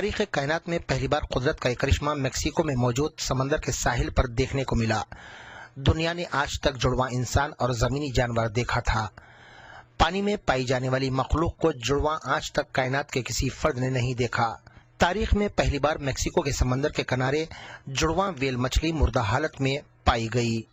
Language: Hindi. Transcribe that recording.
तारीख कायनात में पहली बार कुदरत का एक करिश्मा मेक्सिको में मौजूद समंदर के साहिल पर देखने को मिला। दुनिया ने आज तक जुड़वा इंसान और जमीनी जानवर देखा था। पानी में पाई जाने वाली मखलूक को जुड़वा आज तक कायनात के किसी फर्द ने नहीं देखा। तारीख में पहली बार मेक्सिको के समंदर के किनारे जुड़वा वेल मछली मुर्दा हालत में पाई गई।